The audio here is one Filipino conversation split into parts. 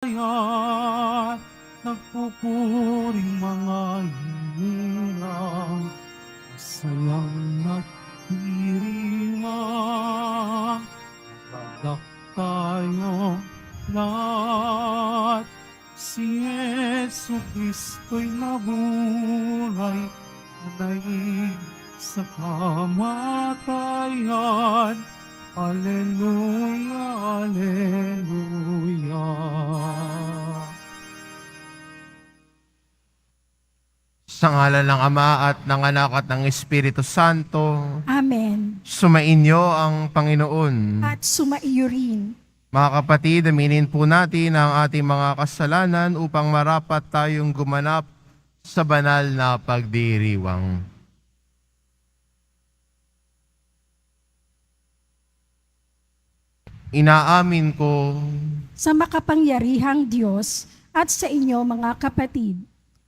Kaya nagpupuring mga hinirang, masayang nagdiriwang, magagak tayo lahat. Si Yesu Kristo'y nabuhay, nanaig sa kamatayan. Alleluia, Alleluia. Sa ngalan ng Ama at ng Anak at ng Espiritu Santo, Amen. sumainyo ang Panginoon. At sumaiyo rin. Mga kapatid, aminin po natin ang ating mga kasalanan upang marapat tayong gumanap sa banal na pagdiriwang. Inaamin ko Sa makapangyarihang Diyos at sa inyo mga kapatid,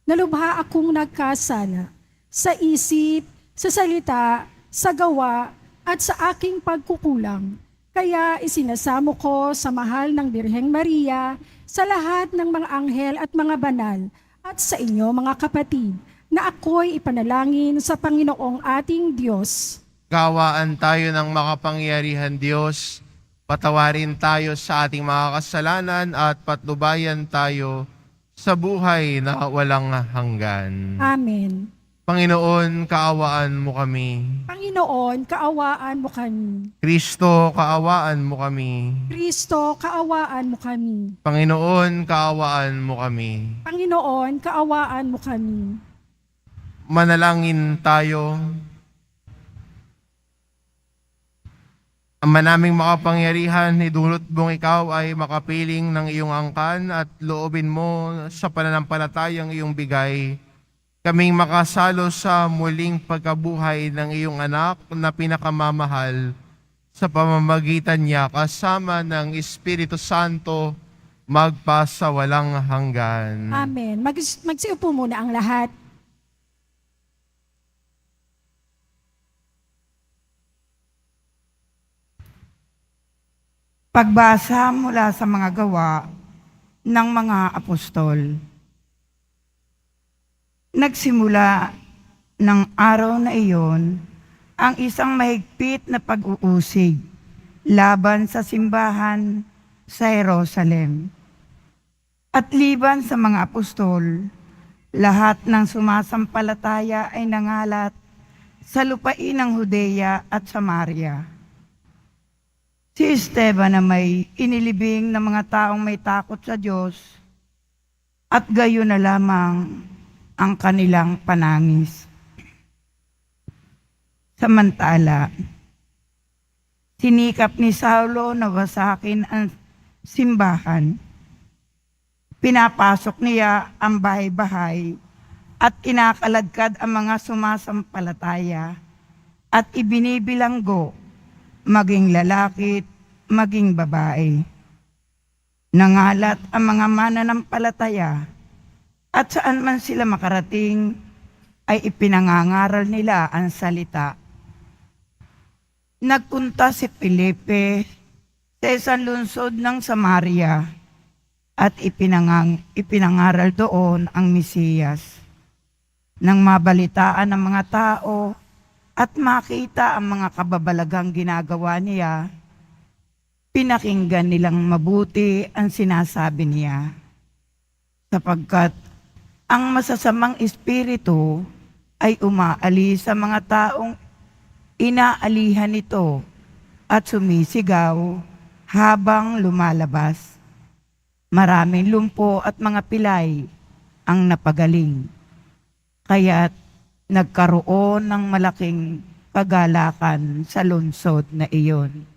nalubha akong nagkasala sa isip, sa salita, sa gawa, at sa aking pagkukulang. Kaya isinasamo ko sa mahal ng Birheng Maria, sa lahat ng mga anghel at mga banal, at sa inyo mga kapatid, na ako'y ipanalangin sa Panginoong ating Diyos. kawaan tayo ng makapangyarihan Diyos, patawarin tayo sa ating mga kasalanan at patnubayan tayo sa buhay na walang hanggan. Amen. Panginoon, kaawaan mo kami. Panginoon, kaawaan mo kami. Kristo, kaawaan mo kami. Kristo, kaawaan mo kami. Panginoon, kaawaan mo kami. Panginoon, kaawaan mo kami. Manalangin tayo. Ama naming makapangyarihan, idulot mong ikaw ay makapiling ng iyong angkan at loobin mo sa pananampalatayang iyong bigay, kaming makasalo sa muling pagkabuhay ng iyong anak na pinakamamahal sa pamamagitan niya kasama ng Espiritu Santo magpasawalang hanggan. Amen. Magsiupo muna ang lahat. Pagbasa mula sa mga gawa ng mga apostol. Nagsimula ng araw na iyon ang isang mahigpit na pag-uusig laban sa simbahan sa Jerusalem. At liban sa mga apostol, lahat ng sumasampalataya ay nangalat sa lupain ng Judea at Samaria. Si Esteban na may inilibing ng mga taong may takot sa Diyos at gayon na lamang ang kanilang panangis. Samantala, sinikap ni Saulo na wasakin ang simbahan. Pinapasok niya ang bahay-bahay at kinakaladkad ang mga sumasampalataya at ibinibilanggo maging lalaki, maging babae. Nangalat ang mga mananampalataya at saan man sila makarating ay ipinangangaral nila ang salita. Nagpunta si Felipe sa isang lungsod ng Samaria at ipinangaral doon ang Mesiyas. Nang mabalitaan ng mga tao at makita ang mga kababalagang ginagawa niya, pinakinggan nilang mabuti ang sinasabi niya. Sapagkat ang masasamang espiritu ay umaalis sa mga taong inaalihan nito at sumisigaw habang lumalabas. Maraming lumpo at mga pilay ang napagaling. Kaya't nagkaroon ng malaking kagalakan sa lungsod na iyon.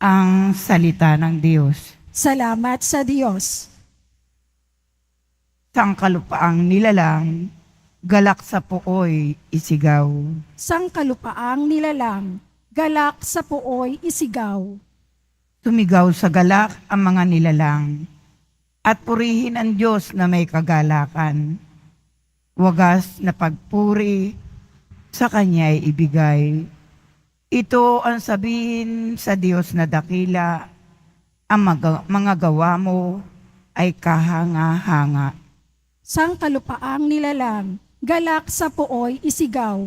Ang salita ng Diyos. Salamat sa Diyos. Sangkalupaang nilalang, galak sa puoy, isigaw. Sangkalupaang nilalang, galak sa puoy isigaw. Sumigaw sa galak ang mga nilalang, at purihin ang Diyos na may kagalakan. Wagas na pagpuri sa Kanya'y ibigay. Ito ang sabihin sa Diyos na dakila, ang mga gawa mo ay kahanga-hanga. Sang kalupaang nilalang, galak sa puoy isigaw.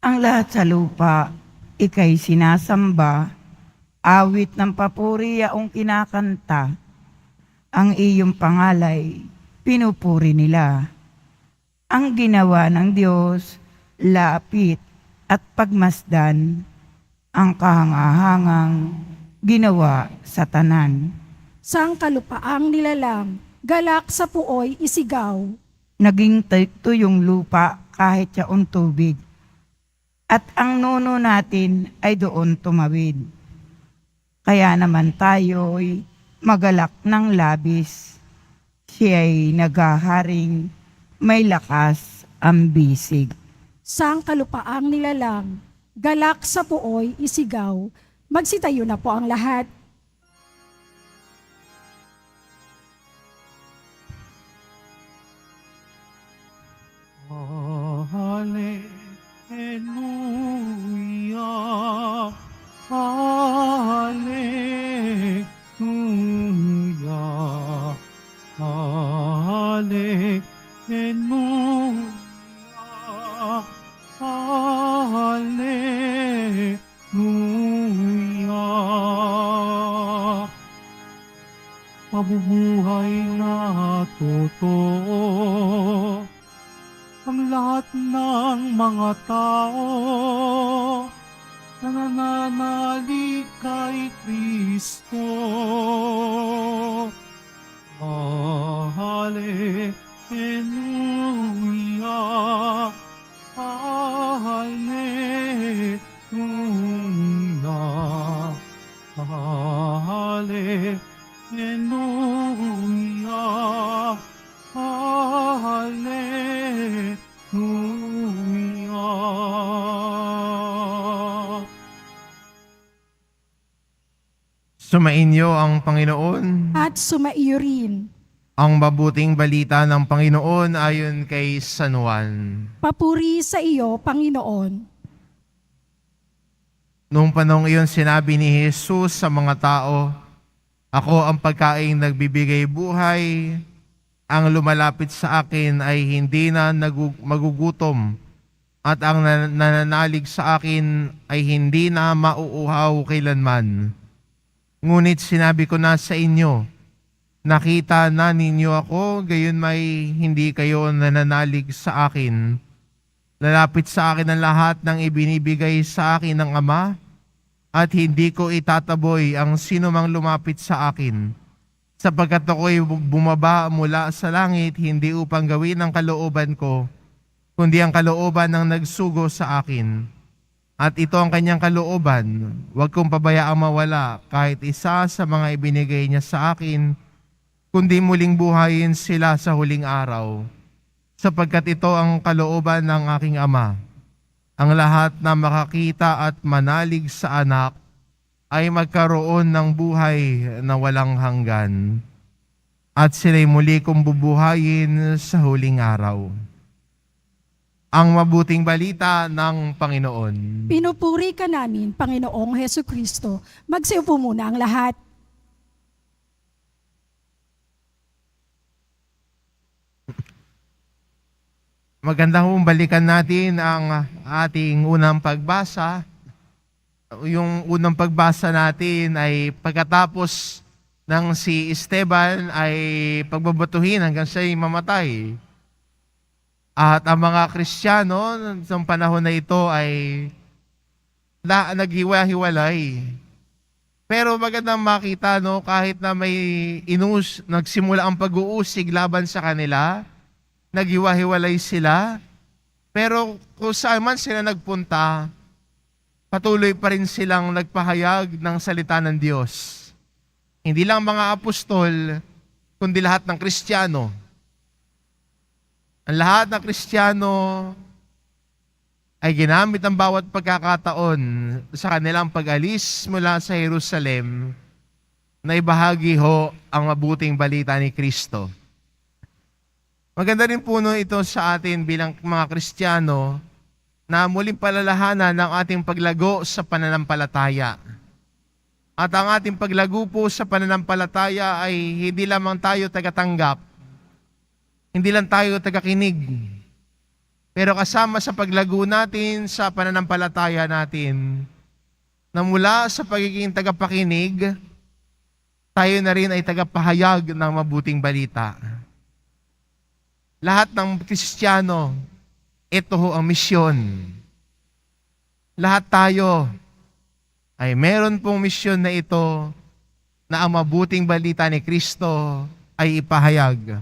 Ang lahat sa lupa, ika'y sinasamba, awit ng papuri yaong kinakanta. Ang iyong pangalay, pinupuri nila. Ang ginawa ng Diyos, lapit at pagmasdan, ang kahangahangang ginawa sa tanan. Sang kalupaang nilalang, galak sa puoy isigaw. Naging tuyong lupa kahit yaong tubig, at ang nuno natin ay doon tumawid. Kaya naman tayo'y magalak ng labis, siya'y naghaharing may lakas ang bisig. Sang kalupaang nilalang, galak sa puoy isigaw. Magsitayo na po ang lahat. Hallelujah, Hallelujah, Hallelujah, Hallelujah. Mabubuhay na totoo ang lahat ng mga tao na nananalig kay Kristo. Hallelujah, Hallelujah, Hallelujah, Hallelujah. Sumainyo ang Panginoon. At sumaiyo rin. Ang mabuting balita ng Panginoon ayon kay San Juan. Papuri sa iyo, Panginoon. Noong panahong iyon sinabi ni Jesus sa mga tao, "Ako ang pagkaing nagbibigay buhay. Ang lumalapit sa akin ay hindi na magugutom, at ang nananalig sa akin ay hindi na mauuhaw kailanman. Ngunit sinabi ko na sa inyo, nakita na ninyo ako, gayon may hindi kayo nananalig sa akin. Lalapit sa akin ang lahat ng ibinibigay sa akin ng Ama, at hindi ko itataboy ang sino mang lumapit sa akin. Sapagkat ako'y bumaba mula sa langit, hindi upang gawin ang kalooban ko, kundi ang kalooban ng nagsugo sa akin. At ito ang kanyang kalooban, huwag kong pabayaang mawala kahit isa sa mga ibinigay niya sa akin, kundi muling buhayin sila sa huling araw. Sapagkat ito ang kalooban ng aking Ama, ang lahat na makakita at manalig sa anak ay magkaroon ng buhay na walang hanggan. At sila'y muli kong bubuhayin sa huling araw." Ang mabuting balita ng Panginoon. Pinupuri ka namin, Panginoong Heso Kristo. Magsiupo muna ang lahat. Magandang balikan natin ang ating unang pagbasa. Yung unang pagbasa natin ay pagkatapos ng si Esteban ay pagbabatuhin hanggang siya'y mamatay. At ang mga Kristiyano sa panahon na ito ay naghiwa-hiwalay. Pero magandang makita, no, kahit na may nagsimula ang pag-uusig laban sa kanila, naghiwa-hiwalay sila, pero kung saan man sila nagpunta, patuloy pa rin silang nagpahayag ng salita ng Diyos. Hindi lang mga apostol, kundi lahat ng Kristiyano. Ang lahat ng Kristiyano ay ginamit ang bawat pagkakataon sa kanilang pag-alis mula sa Jerusalem na ibahagi ho ang mabuting balita ni Kristo. Maganda rin po ito sa atin bilang mga Kristiyano na muling palalahanan ng ating paglago sa pananampalataya. At ang ating paglago po sa pananampalataya ay hindi lamang tayo tagatanggap, hindi lang tayo tagakinig, pero kasama sa paglago natin sa pananampalataya natin, na mula sa pagiging tagapakinig, tayo na rin ay tagapahayag ng mabuting balita. Lahat ng Kristiyano, ito ho ang misyon. Lahat tayo ay meron pong misyon na ito na ang mabuting balita ni Kristo ay ipahayag.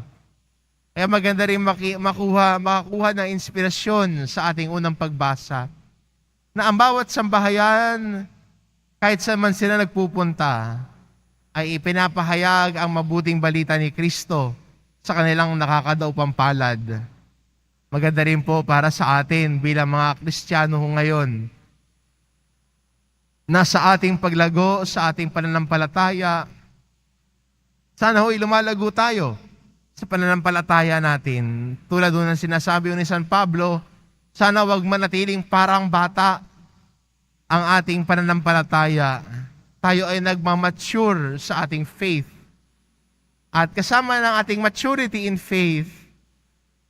Kaya maganda rin makakuha ng inspirasyon sa ating unang pagbasa na ang bawat sambahayan, kahit saan man sila nagpupunta, ay ipinapahayag ang mabuting balita ni Kristo sa kanilang nakakadaupang palad. Maganda rin po para sa atin bilang mga Kristiyano ngayon, na sa ating paglago, sa ating pananampalataya, sana ho'y lumalago tayo sa pananampalataya natin. Tulad ng sinasabi ni San Pablo, sana wag manatiling parang bata ang ating pananampalataya. Tayo ay nagmamature sa ating faith. At kasama ng ating maturity in faith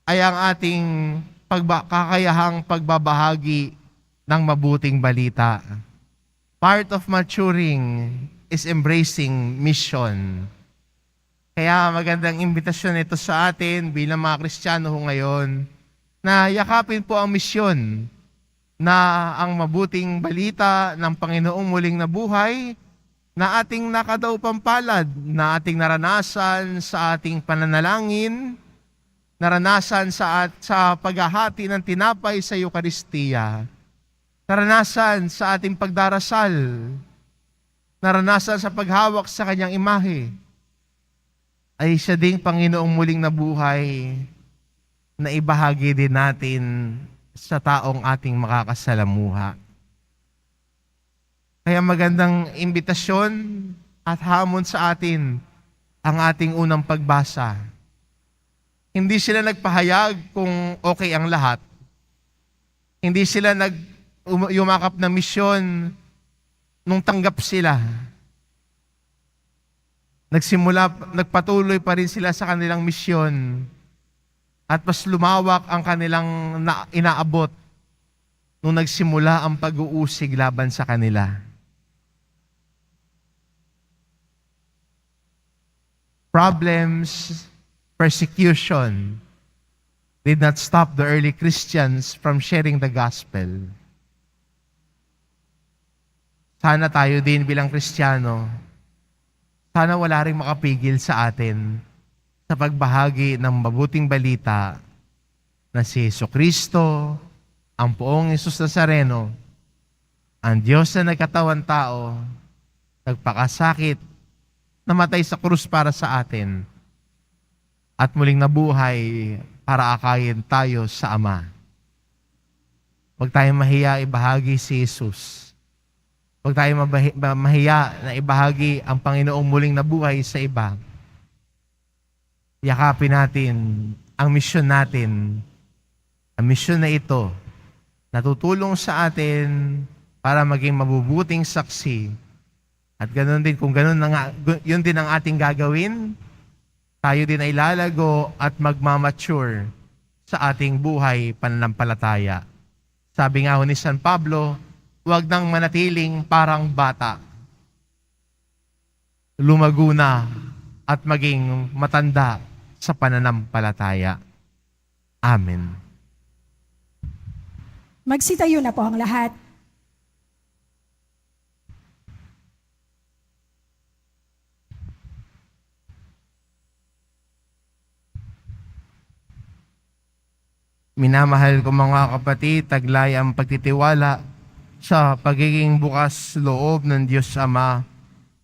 ay ang ating kakayahang pagbabahagi ng mabuting balita. Part of maturing is embracing mission. Kaya magandang imbitasyon ito sa atin bilang mga Kristiyano ngayon na yakapin po ang misyon na ang mabuting balita ng Panginoong muling nabuhay na ating nakadaupang palad, na ating naranasan sa ating pananalangin, naranasan sa paghahati ng tinapay sa Eucharistia, naranasan sa ating pagdarasal, naranasan sa paghawak sa kanyang imahe, ay siya ding Panginoong muling nabuhay na ibahagi din natin sa taong ating makakasalamuha. Kaya magandang imbitasyon at hamon sa atin ang ating unang pagbasa. Hindi sila nagpahayag kung okay ang lahat. Hindi sila yumakap na misyon nung tanggap sila. Nagpatuloy pa rin sila sa kanilang misyon at mas lumawak ang kanilang inaabot nung nagsimula ang pag-uusig laban sa kanila. Problems, persecution did not stop the early Christians from sharing the gospel. Sana tayo din bilang Kristiyano, sana wala ring makapigil sa atin sa pagbahagi ng mabuting balita na si Jesucristo, ang poong Jesus Nazareno, ang Diyos na nagkatawan tao, nagpakasakit, namatay sa krus para sa atin, at muling nabuhay para akayin tayo sa Ama. Huwag tayong mahiya ibahagi si Jesus. Huwag tayong mahiya na ibahagi ang Panginoong muling nabuhay sa iba. Yakapin natin ang misyon natin. Ang misyon na ito, natutulong sa atin para maging mabubuting saksi. At ganoon din, kung ganoon na yun din ang ating gagawin, tayo din ay lalago at magmamature sa ating buhay pananampalataya. Sabi nga ho ni San Pablo, huwag nang manatiling parang bata. Lumago na at maging matanda sa pananampalataya. Amen. Magsitayo na po ang lahat. Minamahal ko mga kapatid, taglay ang pagtitiwala sa pagiging bukas loob ng Diyos Ama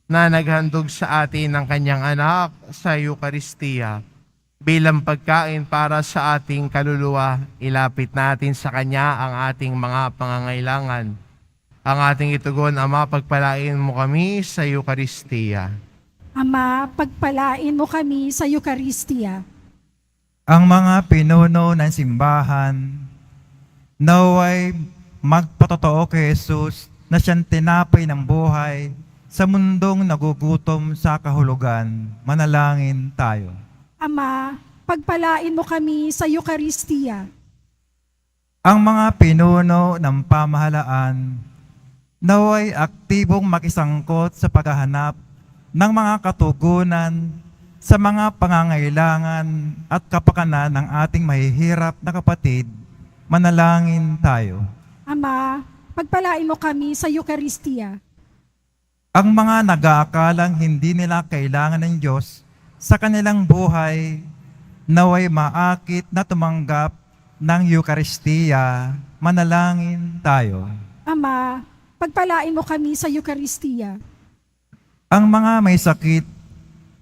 na naghandog sa atin ng kanyang anak sa Eucharistia bilang pagkain para sa ating kaluluwa. Ilapit natin sa Kanya ang ating mga pangangailangan. Ang ating itugon, Ama, pagpalain mo kami sa Eucharistia. Ama, pagpalain mo kami sa Eucharistia. Ang mga pinuno ng simbahan, naway magpatotoo kay Jesus na siyang tinapay ng buhay sa mundong nagugutom sa kahulugan, manalangin tayo. Ama, pagpalain mo kami sa Eukaristiya. Ang mga pinuno ng pamahalaan naway aktibong makisangkot sa paghahanap ng mga katugunan sa mga pangangailangan at kapakanan ng ating mahihirap na kapatid, manalangin tayo. Ama, pagpalain mo kami sa Eukaristiya. Ang mga nag-aakalang hindi nila kailangan ng Diyos sa kanilang buhay, naway maakit na tumanggap ng Eukaristiya, manalangin tayo. Ama, pagpalain mo kami sa Eukaristiya. Ang mga may sakit,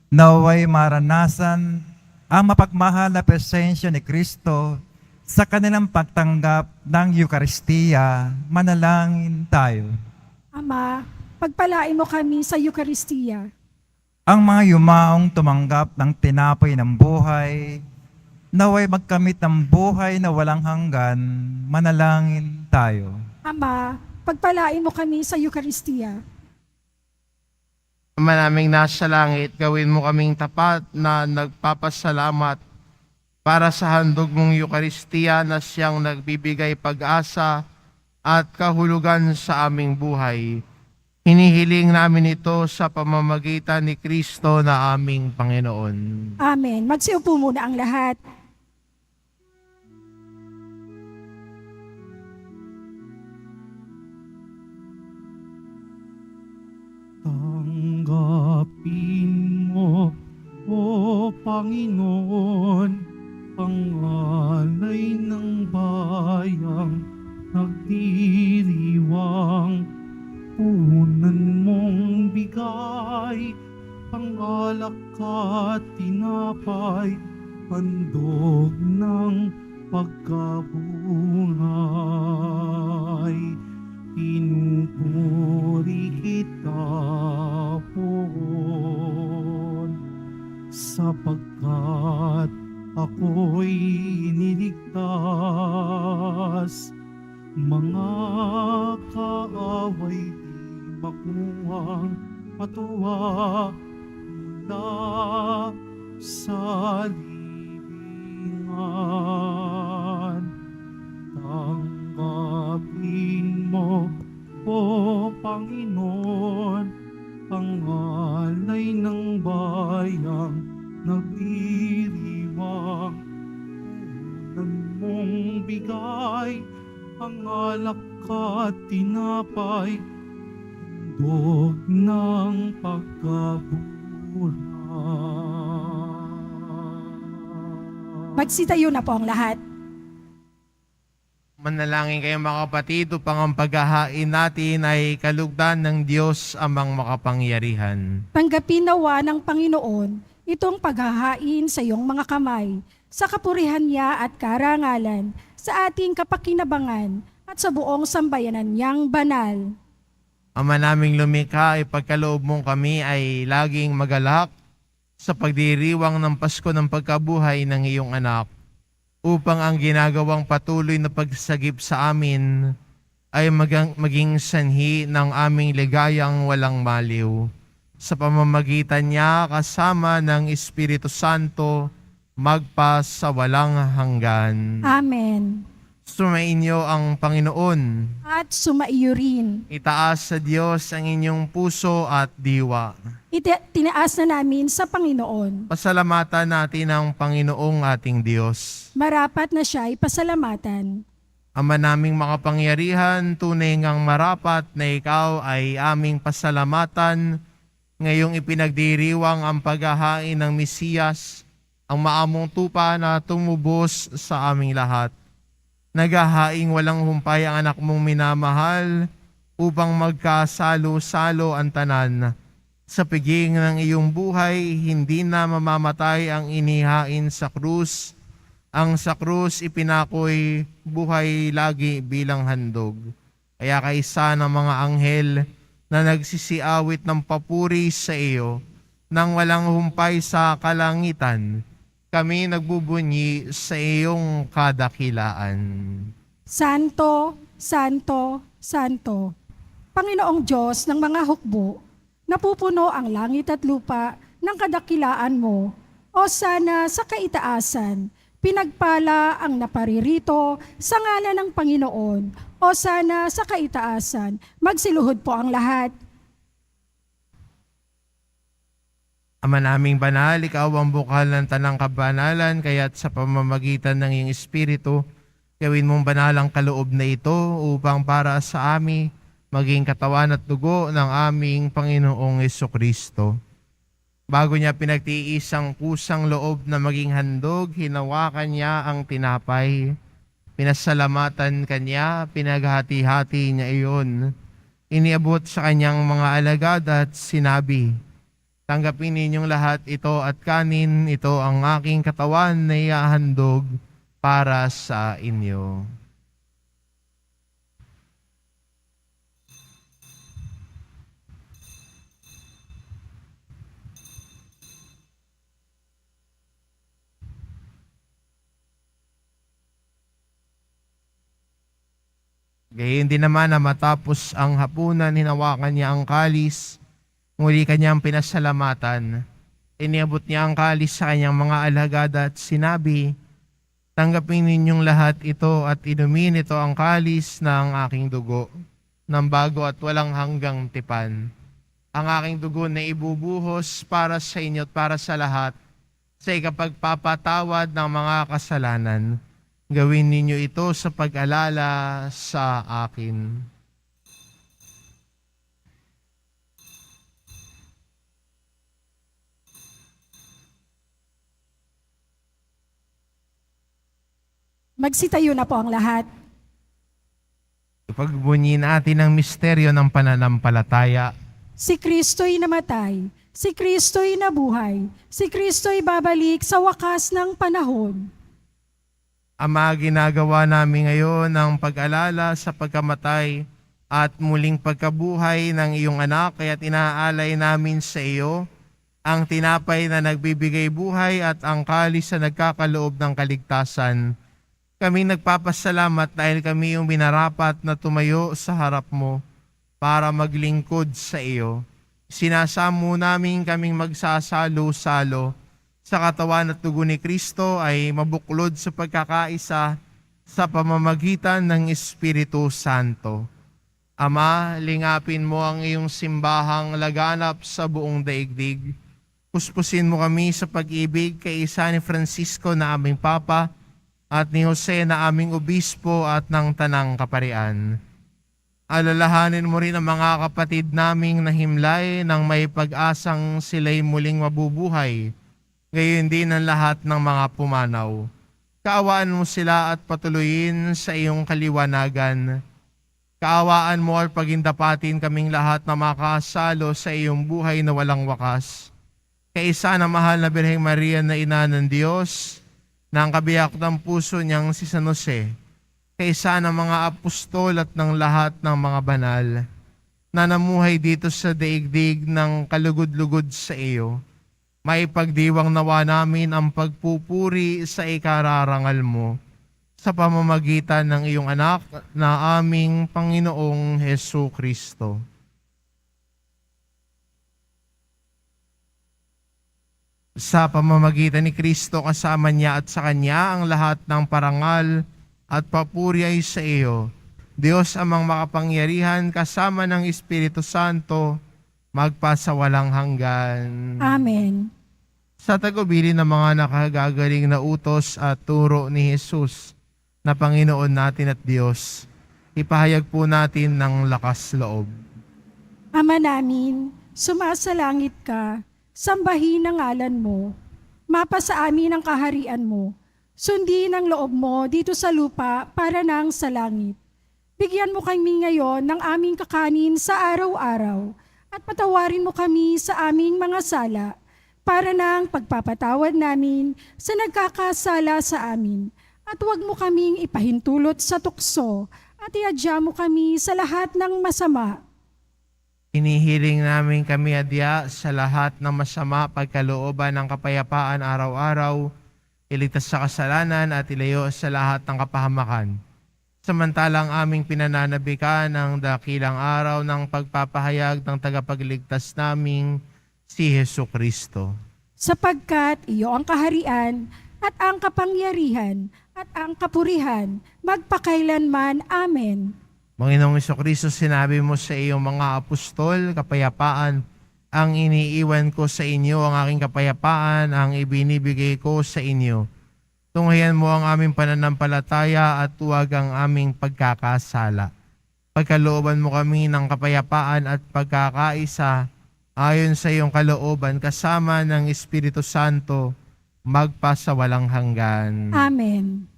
naway maranasan ang mapagmahal na presensya ni Kristo sa kanilang pagtanggap ng Eukaristiya, manalangin tayo. Ama, pagpalain mo kami sa Eukaristiya. Ang mga yumaong tumanggap ng tinapay ng buhay, naway magkamit ng buhay na walang hanggan, manalangin tayo. Ama, pagpalain mo kami sa Eukaristiya. Ama naming nasa langit, gawin mo kaming tapat na nagpapasalamat para sa handog mong Eukaristiya na siyang nagbibigay pag-asa at kahulugan sa aming buhay. Hinihiling namin ito sa pamamagitan ni Kristo na aming Panginoon. Amen. Magsiupo muna ang lahat. Tanggapin mo, O Panginoon, ang alay ng bayang nagdiriwang. Punan mong bigay, ang alak at tinapay, handog ng pagkabuhay. Pinupuri kita poon, sapagkat ako'y niligtas. Mga kaaway di makuhang matuwa mula sa libingan. Tanggapin mo, O Panginoon, ang alay ng bayang nag-iriwang. Punan mong bigay, ang alak at tinapay, handog ng pagkabuhay. Magsitayo na po ang lahat. Manalangin kayo mga kapatid upang ang paghahain natin ay kalugdan ng Diyos amang makapangyarihan. Tanggapin nawa ng Panginoon itong paghahain sa iyong mga kamay, sa kapurihan niya at karangalan, sa ating kapakinabangan at sa buong sambayanan niyang banal. Ama naming lumikha, ipagkaloob mong kami ay laging magalak sa pagdiriwang ng Pasko ng pagkabuhay ng iyong anak, upang ang ginagawang patuloy na pagsagip sa amin ay maging sanhi ng aming ligayang walang maliw. Sa pamamagitan niya kasama ng Espiritu Santo, magpa sa walang hanggan. Amen. Sumainyo ang Panginoon. At sumaiyo rin. Itaas sa Diyos ang inyong puso at diwa. Tinaas na namin sa Panginoon. Pasalamatan natin ang Panginoong ating Diyos. Marapat na siya'y pasalamatan. Ama naming makapangyarihan, tunay ngang marapat na ikaw ay aming pasalamatan. Ngayong ipinagdiriwang ang paghahain ng Mesiyas, ang maamong tupa na tumubos sa aming lahat. Naghahaing walang humpay ang anak mong minamahal upang magkasalo-salo ang tanan. Sa piging ng iyong buhay, hindi na mamamatay ang inihain sa krus. Ang sa krus ipinakoy buhay lagi bilang handog. Kaya kaisa ng mga anghel na nagsisiawit ng papuri sa iyo, nang walang humpay sa kalangitan, kami nagbubunyi sa iyong kadakilaan. Santo, Santo, Santo, Panginoong Diyos ng mga hukbo, napupuno ang langit at lupa ng kadakilaan mo. O sana sa kaitaasan, pinagpala ang naparirito sa ngalan ng Panginoon. O sana sa kaitaasan, magsiluhod po ang lahat. Ama naming banal, ikaw ang bukal ng tanang kabanalan, kaya't sa pamamagitan ng iyong Espiritu, gawin mong banal ang kaloob na ito upang para sa amin maging katawan at dugo ng aming Panginoong Hesukristo. Bago niya pinagtiis ang kusang loob na maging handog, hinawakan niya ang tinapay. Pinasalamatan kanya, pinaghati-hati niya iyon. Iniabot sa kanyang mga alagad at sinabi, "Tanggapin ninyong lahat ito at kanin, ito ang aking katawan na iahandog para sa inyo." Gayon din naman na matapos ang hapunan, hinawakan niya ang kalis, muli kanyang pinasalamatan. Iniabot niya ang kalis sa kanyang mga alagad at sinabi, "Tanggapin ninyong lahat ito at inumin ito ang kalis ng aking dugo, ng bago at walang hanggang tipan. Ang aking dugo na ibubuhos para sa inyo at para sa lahat sa ikapagpapatawad ng mga kasalanan. Gawin ninyo ito sa pag-alala sa akin." Magsitayo na po ang lahat. Ipagbunyi natin ang misteryo ng pananampalataya. Si Kristo'y namatay, si Kristo'y nabuhay, si Kristo'y babalik sa wakas ng panahon. Ama, ginagawa namin ngayon ang pag-alala sa pagkamatay at muling pagkabuhay ng iyong anak, kaya't inaalay namin sa iyo ang tinapay na nagbibigay buhay at ang kalis na nagkakaloob ng kaligtasan. Kami nagpapasalamat dahil kami yung binarapat na tumayo sa harap mo para maglingkod sa iyo. Sinasamo namin kaming magsasalo-salo sa katawan at dugo ni Kristo ay mabuklod sa pagkakaisa sa pamamagitan ng Espiritu Santo. Ama, lingapin mo ang iyong simbahang laganap sa buong daigdig. Puspusin mo kami sa pag-ibig kay isa ni Francisco na aming Papa at ni Jose na aming Obispo at ng Tanang Kaparian. Alalahanin mo rin ang mga kapatid naming nahimlay nang may pag-asang sila'y muling mabubuhay. Gayon din ang lahat ng mga pumanaw. Kaawaan mo sila at patuloyin sa iyong kaliwanagan. Kaawaan mo at pagindapatin kaming lahat na makasalo sa iyong buhay na walang wakas. Kaisa na mahal na Birheng Maria na Ina ng Diyos, na ang kabiyak ng puso niyang si San Jose, kaisa ng mga apostol at ng lahat ng mga banal, na namuhay dito sa daigdig ng kalugod-lugod sa iyo. May pagdiwang nawa namin ang pagpupuri sa ikararangal mo sa pamamagitan ng iyong anak na aming Panginoong Hesukristo. Sa pamamagitan ni Kristo kasama niya at sa Kanya ang lahat ng parangal at papuri ay sa iyo, Diyos amang makapangyarihan kasama ng Espiritu Santo, magpasawalang hanggan. Amen. Sa tagubilin ng mga nakagagaling na utos at turo ni Jesus na Panginoon natin at Diyos, ipahayag po natin ng lakas loob. Ama namin, sumasalangit ka, sambahin ang ngalan mo, mapasa amin ang kaharian mo, sundin ang loob mo dito sa lupa para nang sa langit. Bigyan mo kami ngayon ng aming kakanin sa araw-araw at patawarin mo kami sa aming mga sala para nang pagpapatawad namin sa nagkakasala sa amin. At huwag mo kaming ipahintulot sa tukso at iadya mo kami sa lahat ng masama. Hinihiling namin kami adya sa lahat ng masama, pagkalooban ng kapayapaan araw-araw, iligtas sa kasalanan at ilayo sa lahat ng kapahamakan. samantalang aming pinananabikan ang dakilang araw ng pagpapahayag ng tagapagligtas naming si Hesu Kristo. Sapagkat iyo ang kaharian at ang kapangyarihan at ang kapurihan magpakailanman. Amen. Panginoong Kristo, sinabi mo sa iyong mga apostol, kapayapaan ang iniiwan ko sa inyo, ang aking kapayapaan ang ibinibigay ko sa inyo. Tunghayan mo ang aming pananampalataya at huwag ang aming pagkakasala. Pagkalooban mo kami ng kapayapaan at pagkakaisa ayon sa iyong kalooban kasama ng Espiritu Santo magpasawalang hanggan. Amen.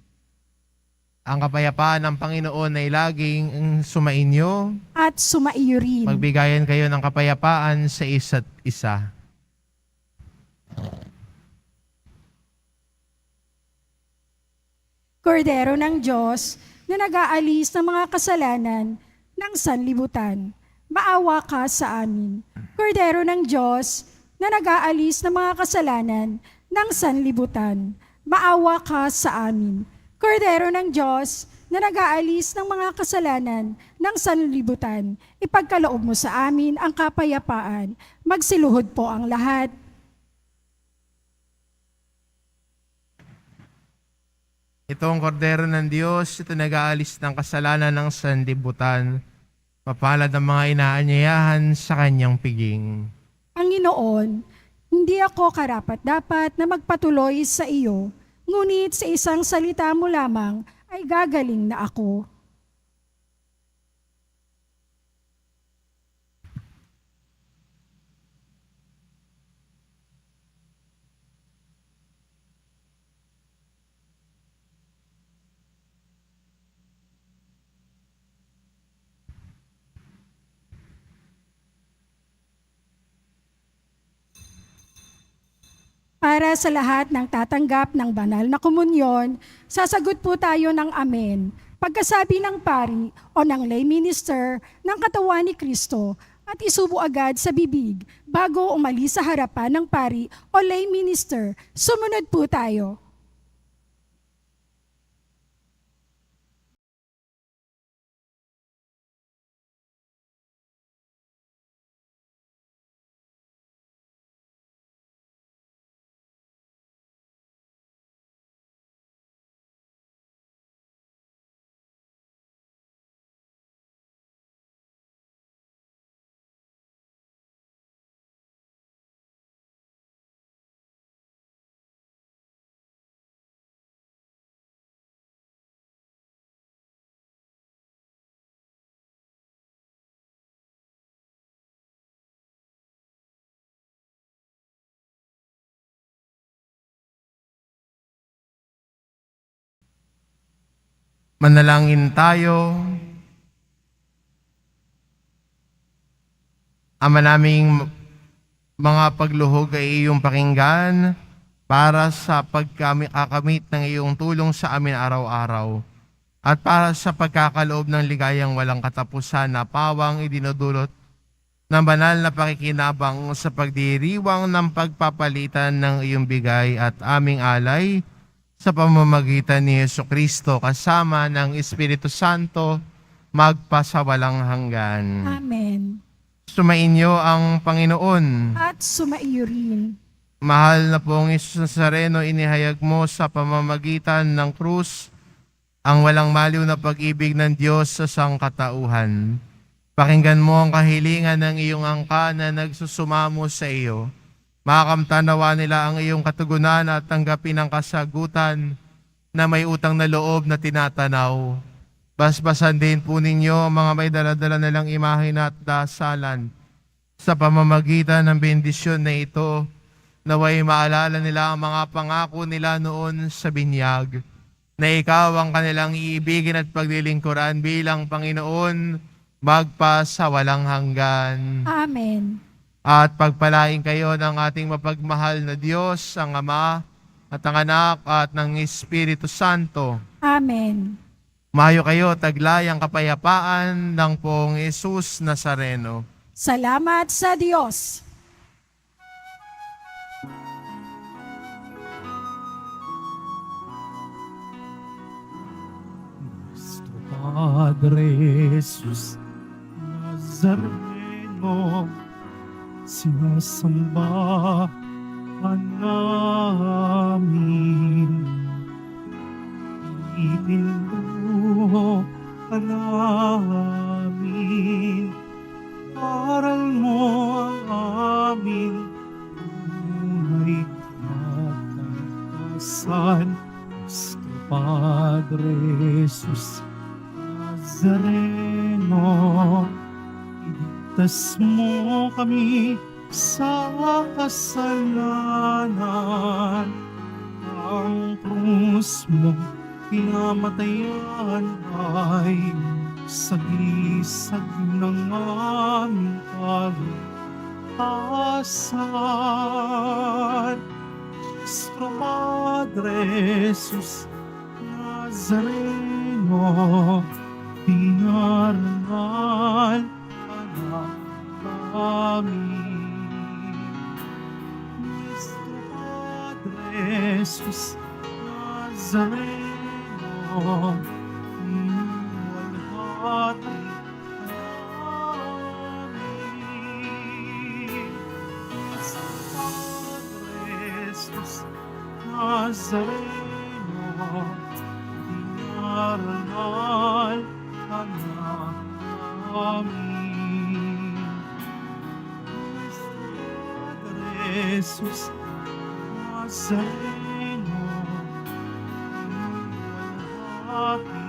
Ang kapayapaan ng Panginoon ay laging sumainyo. At sumaiyo rin. Magbigayan kayo ng kapayapaan sa isa't isa. Kordero ng Diyos na nag-aalis ng mga kasalanan ng sanlibutan, maawa ka sa amin. Kordero ng Diyos na nag-aalis ng mga kasalanan ng sanlibutan, maawa ka sa amin. Kordero ng Diyos na nag-aalis ng mga kasalanan ng sanlibutan, ipagkaloob mo sa amin ang kapayapaan. Magsiluhod po ang lahat. Ito ang kordero ng Diyos, ito nag-aalis ng kasalanan ng sanlibutan. Mapalad ang mga inaanyayahan sa kanyang piging. Panginoon, hindi ako karapat-dapat na magpatuloy sa iyo, ngunit sa isang salita mo lamang ay gagaling na ako. Para sa lahat ng tatanggap ng banal na komunyon, sasagot po tayo ng amen. Pagkasabi ng pari o ng lay minister ng katawan ni Kristo at isubo agad sa bibig bago umalis sa harapan ng pari o lay minister. Sumunod po tayo. Manalangin tayo. Ama naming mga pagluhog ay iyong pakinggan para sa pagkakamit ng iyong tulong sa amin araw-araw at para sa pagkakaloob ng ligayang walang katapusan na pawang idinudulot ng banal na pakikinabang sa pagdiriwang ng pagpapalitan ng iyong bigay at aming alay sa pamamagitan ni Hesu Kristo kasama ng Espiritu Santo magpasawalang hanggan. Amen. Sumainyo ang Panginoon. At sumaiyo rin. Mahal na pong Isus Nazareno, inihayag mo sa pamamagitan ng krus ang walang maliw na pag-ibig ng Diyos sa sangkatauhan. Pakinggan mo ang kahilingan ng iyong angka na nagsusumamo sa iyo. Makamtanawa nila ang iyong katugunan at tanggapin ang kasagutan na may utang na loob na tinatanaw. Basbasan din po ninyo ang mga may daladala nilang imahin at dasalan. Sa pamamagitan ng bendisyon na ito, naway maalala nila ang mga pangako nila noon sa binyag, na ikaw ang kanilang iibigin at paglilingkuran bilang Panginoon magpasawalang hanggan. Amen. At pagpalain kayo ng ating mapagmahal na Diyos, ang Ama at ang Anak at ng Espiritu Santo. Amen. Mayo kayo taglay ang kapayapaan ng Poong Jesus Nazareno. Salamat sa Diyos. Nuestro Padre Jesus Nazareno, sinasamba ka namin. Ipinduho ka namin, aral mo ang amin tunay at kalikasan. Nuestro Padre Jesus Nazareno, iligtas mo kami sa kasalanan. Ang krus mo pinamatayan ay sagisag ng aming kaligtasan. Nuestro Padre Jesus Nazareno, dinarangal ka namin. Nuestro Padre Jesus Nazareno, inuwalhati namin. Nuestro Padre Jesus Nazareno, dinarangal ka namin. Nuestro Padre Jesus Nazareno, inuwalhati